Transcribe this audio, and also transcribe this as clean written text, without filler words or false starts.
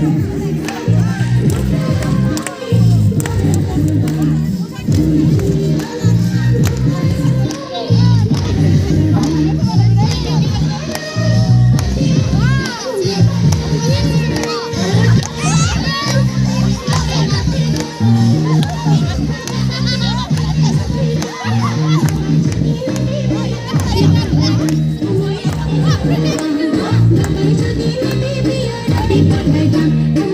Hãy subscribe cho kênh Ghiền Mì Gõ để không bỏ lỡ những video hấp dẫn.